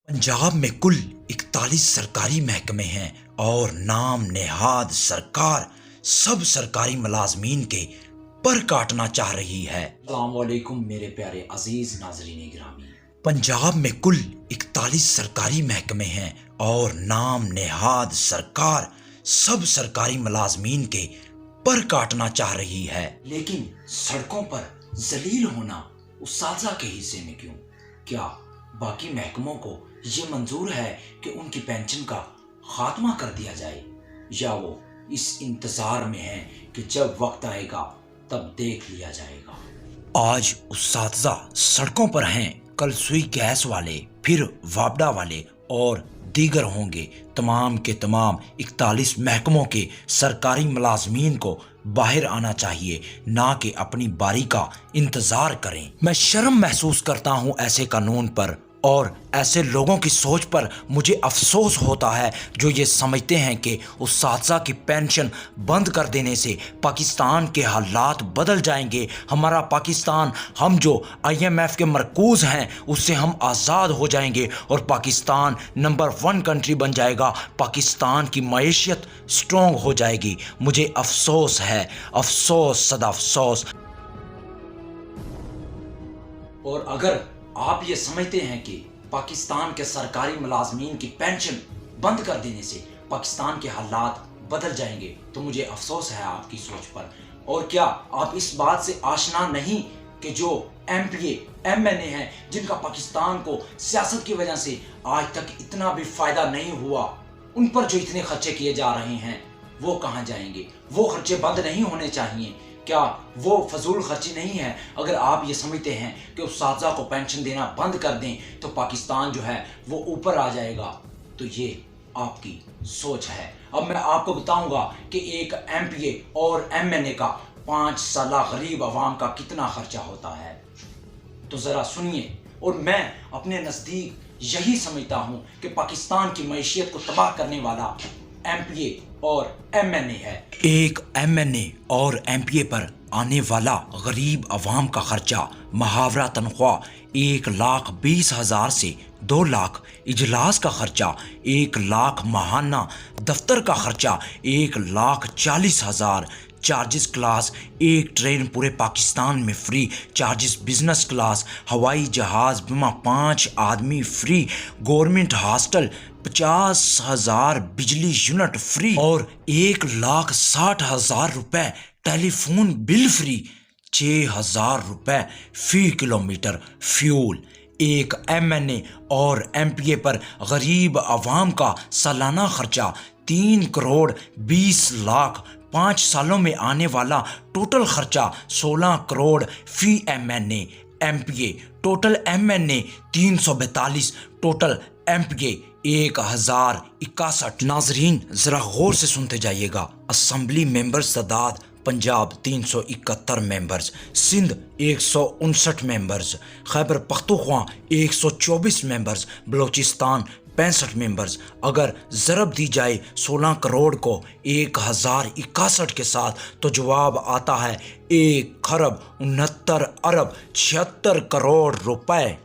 पंजाब में कुल 41 सरकारी महकमे हैं और नाम नेहाद सरकार सब सरकारी मुलाजमीन के पर काटना चाह रही है। अस्सलाम वालेकुम मेरे प्यारे अजीज नाजरीन गिरामी। पंजाब में कुल 41 सरकारी महकमे हैं और नाम नेहाद सरकार सब सरकारी मुलाजमीन के पर काटना चाह रही है, लेकिन सड़कों पर जलील होना उस्ताज़ा के हिस्से में क्यों? क्या बाकी महकमों को ये मंजूर है कि उनकी पेंशन का खात्मा कर दिया जाए, या वो इस इंतजार में है कि जब वक्त आएगा तब देख लिया जाएगा? आज उस्ताज़ा सड़कों पर हैं, कल सुई गैस वाले, फिर वापडा वाले और दीगर होंगे। तमाम के तमाम 41 महकमों के सरकारी मुलाजमीन को बाहर आना चाहिए, ना कि अपनी बारी का इंतजार करें। मैं शर्म महसूस करता हूँ ऐसे कानून पर और ऐसे लोगों की सोच पर मुझे अफसोस होता है जो ये समझते हैं कि उस्ताज़ा की पेंशन बंद कर देने से पाकिस्तान के हालात बदल जाएंगे। हमारा पाकिस्तान, हम जो IMF के मरकूज़ हैं, उससे हम आज़ाद हो जाएंगे और पाकिस्तान नंबर 1 कंट्री बन जाएगा। पाकिस्तान की मईशत स्ट्रॉन्ग हो जाएगी। मुझे अफसोस है, अफसोस सदा अफसोस। और अगर आप ये समझते हैं कि पाकिस्तान के सरकारी मुलाजमीन की पेंशन बंद कर देने से पाकिस्तान के हालात बदल जाएंगे, तो मुझे अफसोस है आपकी सोच पर। और क्या आप इस बात से आशना नहीं कि जो MPA MNA हैं, जिनका पाकिस्तान को सियासत की वजह से आज तक इतना भी फायदा नहीं हुआ, उन पर जो इतने खर्चे किए जा रहे हैं वो कहाँ जाएंगे? वो खर्चे बंद नहीं होने चाहिए। क्या वो फजूल खर्ची नहीं है? अगर आप ये समझते हैं कि उस्ताज़ा को पेंशन देना बंद कर दें तो पाकिस्तान जो है वो ऊपर आ जाएगा, तो ये आपकी सोच है। अब मैं आपको बताऊंगा कि एक MPA और MNA का 5 साला गरीब आवाम का कितना खर्चा होता है, तो ज़रा सुनिए। और मैं अपने नज़दीक यही समझता हूँ कि पाकिस्तान की मईशत को तबाह करने वाला MPA और MNA है। एक MNA और MPA पर आने वाला गरीब अवाम का खर्चा, मुहावरा तनख्वाह 1,20,000 से 2 लाख, इजलास का खर्चा 1 लाख, माहाना दफ्तर का खर्चा 1,40,000, चार्जेस क्लास, एक ट्रेन पूरे पाकिस्तान में फ्री, चार्जेस बिजनेस क्लास, हवाई जहाज बीमा 5 आदमी फ्री, गवर्नमेंट हॉस्टल 50,000, बिजली यूनिट फ्री और 1,60,000 रुपए टेलीफोन बिल फ्री, 6,000 रुपए फी किलोमीटर फ्यूल। एक MNA और MPA पर गरीब अवाम का सालाना खर्चा 3 करोड़ 20 लाख, 5 सालों में आने वाला टोटल खर्चा 16 करोड़ फी MNA MPA, total MNA 342, total MPA 1061। नाजरीन ज़रा गौर से सुनते जाइएगा। असम्बली मेंबर्स तादाद Punjab 371 members, Sindh 159 members, Khyber Pakhtunkhwa 124 members, Balochistan 65 members. अगर ज़रब दी जाए 16 करोड़ को 1061 के साथ तो जवाब आता है 1,69,76 करोड़ रुपए।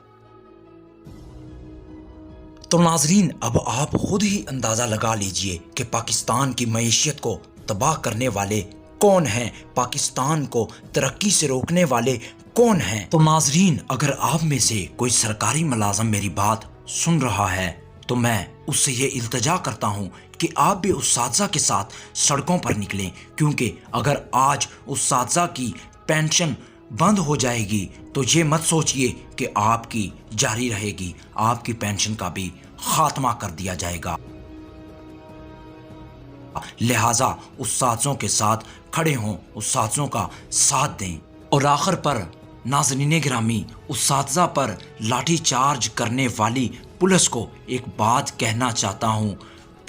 तो नाजरीन अब आप खुद ही अंदाज़ा लगा लीजिए कि पाकिस्तान की मईशत को तबाह करने वाले कौन हैं, पाकिस्तान को तरक्की से रोकने वाले कौन हैं। तो नाजरीन अगर आप में से कोई सरकारी मुलाजम मेरी बात सुन रहा है तो मैं उससे ये इल्तजा करता हूँ कि आप भी उस्ताज़ा के साथ सड़कों पर निकलें, क्योंकि अगर आज उस्ताज़ा की पेंशन बंद हो जाएगी तो ये मत सोचिए कि आपकी जारी रहेगी, आपकी पेंशन का भी खात्मा कर दिया जाएगा। लिहाजा उस्ताज़ों के साथ खड़े हों, उस्ताज़ों का साथ दें। और आखिर पर नाज़रीन गिरामी, उस्ताज़ा पर लाठी चार्ज करने वाली पुलिस को एक बात कहना चाहता हूँ।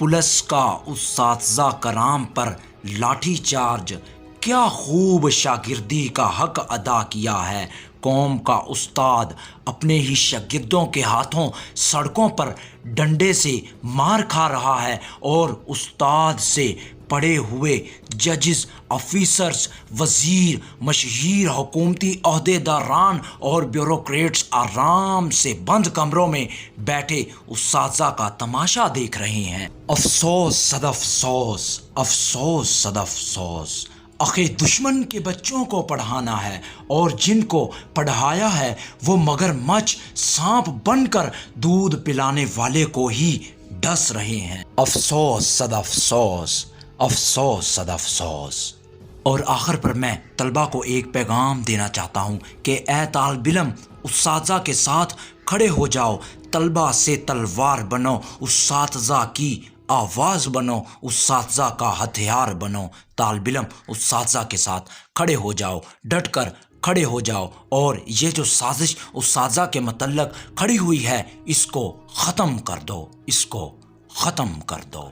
पुलिस का उस्ताज़ा कराम पर लाठी चार्ज, क्या खूब शागिर्दी का हक अदा किया है। कौम का उस्ताद अपने ही शागिर्दों के हाथों सड़कों पर डंडे से मार खा रहा है और उस्ताद से پڑے ہوئے ججز، آفیسرز، وزیر، مشہیر حکومتی عہدیداران اور بیوروکریٹس آرام سے بند کمروں میں بیٹھے اساتذہ کا تماشا دیکھ رہے ہیں۔ افسوس صد افسوس، افسوس صد افسوس، آخر دشمن کے بچوں کو پڑھانا ہے اور جن کو پڑھایا ہے وہ مگر مچھ سانپ بن کر دودھ پلانے والے کو ہی ڈس رہے ہیں۔ افسوس صد افسوس، افسوس صد افسوس۔ اور آخر پر میں طلبہ کو ایک پیغام دینا چاہتا ہوں کہ اے طالب علم، اساتذہ کے ساتھ کھڑے ہو جاؤ، طلبہ سے تلوار بنو، اساتذہ کی آواز بنو، اساتذہ کا ہتھیار بنو۔ طالب علم اساتذہ کے ساتھ کھڑے ہو جاؤ، ڈٹ کر کھڑے ہو جاؤ، اور یہ جو سازش اساتذہ کے متعلق کھڑی ہوئی ہے اس کو ختم کر دو، اس کو ختم کر دو۔